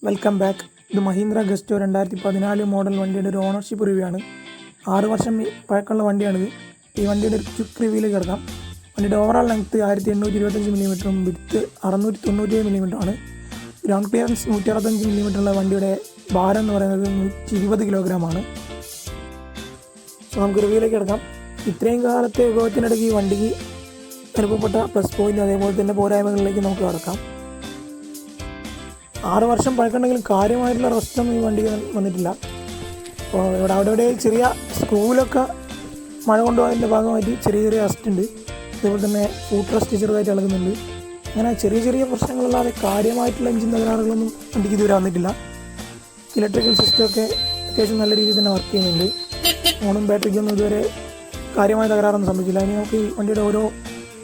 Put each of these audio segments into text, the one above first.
Welcome back. ഇത് Mahindra ഗസ്റ്റോ 2014 model വണ്ടിയുടെ ഒരു ഓണർഷിപ്പ് റിവ്യൂ ആണ്. 6 വർഷം പഴക്കമുള്ള വണ്ടിയാണിത്. ഈ വണ്ടിയുടെ ഒരു ക്വിക്ക് റിവ്യൂവിലേക്ക് കിടക്കാം. വണ്ടിയുടെ ഓവറോൾ ലെങ്ത്ത് 1825 മില്ലിമീറ്ററും വിഡ്ത്ത് 697 മില്ലിമീറ്ററുമാണ്. ഗ്രൗണ്ട് ക്ലിയറൻസ് 165 മില്ലിമീറ്ററുള്ള വണ്ടിയുടെ ഭാരം എന്ന് പറയുന്നത് 120 കിലോഗ്രാമാണ്. സോ നമുക്ക് റിവ്യൂവിലേക്ക് കിടക്കാം. ഇത്രയും കാലത്തെ ഉപയോഗത്തിനിടയ്ക്ക് ഈ വണ്ടിക്ക് അനുഭവപ്പെട്ട പ്ലസ് പോയിൻ്റ് അതേപോലെ തന്നെ പോരായ്മകളിലേക്ക് നമുക്ക് കിടക്കാം. 6 വർഷം പഴക്കമുണ്ടെങ്കിലും കാര്യമായിട്ടുള്ള റെസ്റ്റൊന്നും ഈ വണ്ടിക്ക് വന്നിട്ടില്ല. അപ്പോൾ അവിടെ ചെറിയ സ്ക്രൂവിലൊക്കെ മഴ കൊണ്ടുപോയതിൻ്റെ ഭാഗമായിട്ട് ചെറിയ റസ്റ്റ് ഉണ്ട്. അതേപോലെ തന്നെ ഫൂട്ട് റസ്റ്റ് ചെറുതായിട്ട് ഇളകുന്നുണ്ട്. അങ്ങനെ ചെറിയ പ്രശ്നങ്ങളല്ലാതെ കാര്യമായിട്ടുള്ള എഞ്ചിൻ തകരാറുകളൊന്നും വണ്ടിക്ക് ഇതുവരെ വന്നിട്ടില്ല. ഇലക്ട്രിക്കൽ സിസ്റ്റമൊക്കെ അത്യാവശ്യം നല്ല രീതിയിൽ തന്നെ വർക്ക് ചെയ്യുന്നുണ്ട്. ഫോണും ബാറ്ററിക്കൊന്നും ഇതുവരെ കാര്യമായ തകരാറൊന്നും സംഭവിച്ചില്ല. ഇനി നമുക്ക് ഈ വണ്ടിയുടെ ഓരോ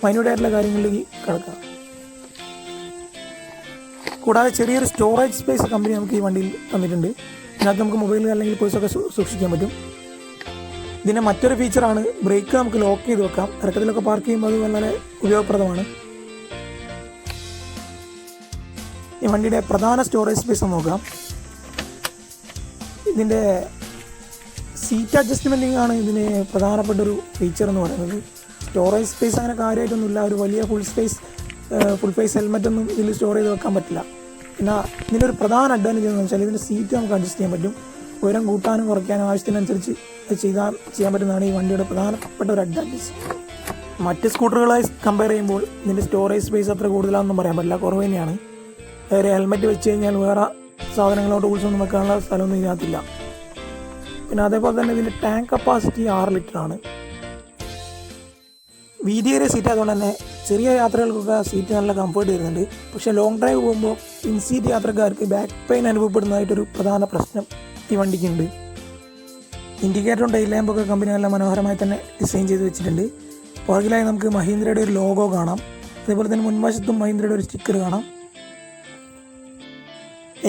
മൈന്യൂട്ടായിട്ടുള്ള കാര്യങ്ങളിലേക്ക് കിടക്കാം. കൂടാതെ ചെറിയൊരു സ്റ്റോറേജ് സ്പേസ് കമ്പനി നമുക്ക് ഈ വണ്ടിയിൽ തന്നിട്ടുണ്ട്. ഇതിനകത്ത് നമുക്ക് മൊബൈൽ അല്ലെങ്കിൽ പേഴ്സൊക്കെ സൂക്ഷിക്കാൻ പറ്റും. ഇതിൻ്റെ മറ്റൊരു ഫീച്ചറാണ് ബ്രേക്ക് നമുക്ക് ലോക്ക് ചെയ്ത് വെക്കാം. ഇറക്കത്തിലൊക്കെ പാർക്ക് ചെയ്യുമ്പോൾ അത് വളരെ ഉപയോഗപ്രദമാണ്. ഈ വണ്ടിയുടെ പ്രധാന സ്റ്റോറേജ് സ്പേസ് നോക്കാം. ഇതിൻ്റെ സീറ്റ് അഡ്ജസ്റ്റ്മെൻറ്റിംഗ് ആണ് ഇതിന് പ്രധാനപ്പെട്ടൊരു ഫീച്ചർ എന്ന് പറയുന്നത്. സ്റ്റോറേജ് സ്പേസ് അങ്ങനെ കാര്യമായിട്ടൊന്നുമില്ല. ഒരു വലിയ ഫുൾ ഫേസ് ഹെൽമെറ്റൊന്നും ഇതിൽ സ്റ്റോർ ചെയ്ത് വെക്കാൻ പറ്റില്ല. പിന്നെ ഇതിൻ്റെ ഒരു പ്രധാന അഡ്വാൻറ്റേജ് എന്ന് വെച്ചാൽ ഇതിൻ്റെ സീറ്റ് നമുക്ക് അഡ്ജസ്റ്റ് ചെയ്യാൻ പറ്റും. ഉയരം കൂട്ടാനും കുറയ്ക്കാനും ആവശ്യത്തിനനുസരിച്ച് ചെയ്യാൻ പറ്റുന്നതാണ് ഈ വണ്ടിയുടെ പ്രധാനപ്പെട്ട ഒരു അഡ്വാൻറ്റേജ്. മറ്റ് സ്കൂട്ടറുകളായി കമ്പയർ ചെയ്യുമ്പോൾ ഇതിൻ്റെ സ്റ്റോറേജ് സ്പേസ് അത്ര കൂടുതലാണെന്നും പറയാൻ പറ്റില്ല, കുറവ് തന്നെയാണ്. വേറെ ഹെൽമെറ്റ് വെച്ച് കഴിഞ്ഞാൽ വേറെ സാധനങ്ങളോ ടൂൾസൊന്നും വെക്കാനുള്ള സ്ഥലമൊന്നും ഇതിനകത്തില്ല. പിന്നെ അതേപോലെ തന്നെ ഇതിൻ്റെ ടാങ്ക് കപ്പാസിറ്റി 6 ലിറ്ററാണ്. വീതിയേറിയ സീറ്റ് ആയതുകൊണ്ട് തന്നെ ചെറിയ യാത്രകൾക്കൊക്കെ സീറ്റ് നല്ല കംഫർട്ട് വരുന്നുണ്ട്. പക്ഷേ ലോങ് ഡ്രൈവ് പോകുമ്പോൾ ഇൻസീറ്റ് യാത്രക്കാർക്ക് ബാക്ക് പെയിൻ അനുഭവപ്പെടുന്നതായിട്ടൊരു പ്രധാന പ്രശ്നം ഈ വണ്ടിക്കുണ്ട്. ഇൻഡിക്കേറ്ററും ടൈൽ ലാമ്പൊക്കെ കമ്പനി നല്ല മനോഹരമായി തന്നെ ഡിസൈൻ ചെയ്ത് വെച്ചിട്ടുണ്ട്. പുറകിലായി നമുക്ക് മഹീന്ദ്രയുടെ ഒരു ലോഗോ കാണാം. അതേപോലെ തന്നെ മുൻവശത്തും മഹീന്ദ്രയുടെ ഒരു സ്റ്റിക്കർ കാണാം.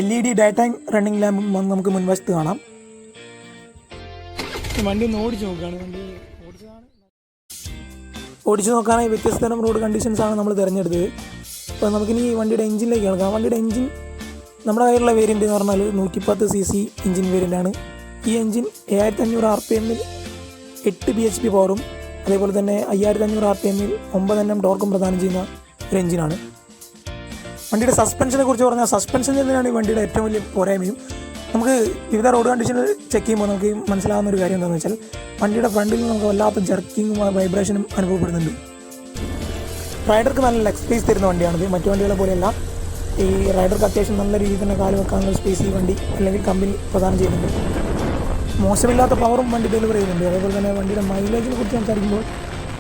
LED ഡേ ടൈം റണ്ണിങ് ലാമ്പും നമുക്ക് മുൻവശത്ത് കാണാം. വണ്ടി ഒന്ന് ഓടിച്ചു നോക്കാനായി വ്യത്യസ്തതരം റോഡ് കണ്ടീഷൻസാണ് നമ്മൾ തിരഞ്ഞെടുത്തത്. അപ്പോൾ നമുക്കിനി ഈ വണ്ടിയുടെ എഞ്ചിനിലേക്ക് കിടക്കാം. വണ്ടിയുടെ എഞ്ചിൻ നമ്മുടെ കയ്യിലുള്ള വേരിയൻ്റ് എന്ന് പറഞ്ഞാൽ 110 cc എഞ്ചിൻ വേരിയൻ്റാണ്. ഈ എഞ്ചിൻ 7500 RPM 8 bhp പവറും അതേപോലെ തന്നെ 5500 RPM 9 Nm ടോർക്കും പ്രദാനം ചെയ്യുന്ന ഒരു എഞ്ചിനാണ്. വണ്ടിയുടെ സസ്പെൻഷനെ കുറിച്ച് പറഞ്ഞാൽ സസ്പെൻഷൻ തന്നെയാണ് ഈ വണ്ടിയുടെ ഏറ്റവും വലിയ പോരായ്മയും. നമുക്ക് വിവിധ റോഡ് കണ്ടീഷനിൽ ചെക്ക് ചെയ്യുമ്പോൾ നമുക്ക് മനസ്സിലാകുന്ന ഒരു കാര്യം എന്താണെന്ന് വെച്ചാൽ വണ്ടിയുടെ ഫ്രണ്ടിൽ നമുക്ക് വല്ലാത്ത ജർക്കിങ്ങും വൈബ്രേഷനും അനുഭവപ്പെടുന്നുണ്ട്. റൈഡർക്ക് നല്ല ലെഗ് സ്പേസ് തരുന്ന വണ്ടിയാണിത്. മറ്റു വണ്ടികളെ പോലെയല്ല. ഈ റൈഡർക്ക് അത്യാവശ്യം നല്ല രീതിയിൽ തന്നെ കാല് വെക്കാനുള്ള സ്പേസ് ഈ വണ്ടി അല്ലെങ്കിൽ കമ്പനി പ്രദാനം ചെയ്യുന്നുണ്ട്. മോശമില്ലാത്ത പവറും വണ്ടി ഡെലിവറി ചെയ്യുന്നുണ്ട്. അതേപോലെ തന്നെ വണ്ടിയുടെ മൈലേജിനെ കുറിച്ച് സംസാരിക്കുമ്പോൾ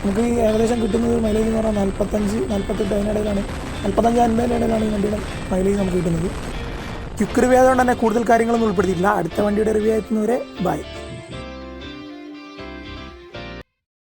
നമുക്ക് ഏകദേശം കിട്ടുന്നത് മൈലേജ് എന്ന് പറഞ്ഞാൽ 45-48 അതിനിടയിലാണ്, 45-50 ഇടയിലാണ് ഈ വണ്ടിയുടെ മൈലേജ് നമുക്ക് കിട്ടുന്നത്. ക്വിക്ക് റിവ്യൂ ആയതുകൊണ്ട് തന്നെ കൂടുതൽ കാര്യങ്ങളൊന്നും ഉൾപ്പെടുത്തിയിട്ടില്ല. അടുത്ത വണ്ടിയുടെ റിവ്യൂ എത്തുന്നവരെ ബൈ.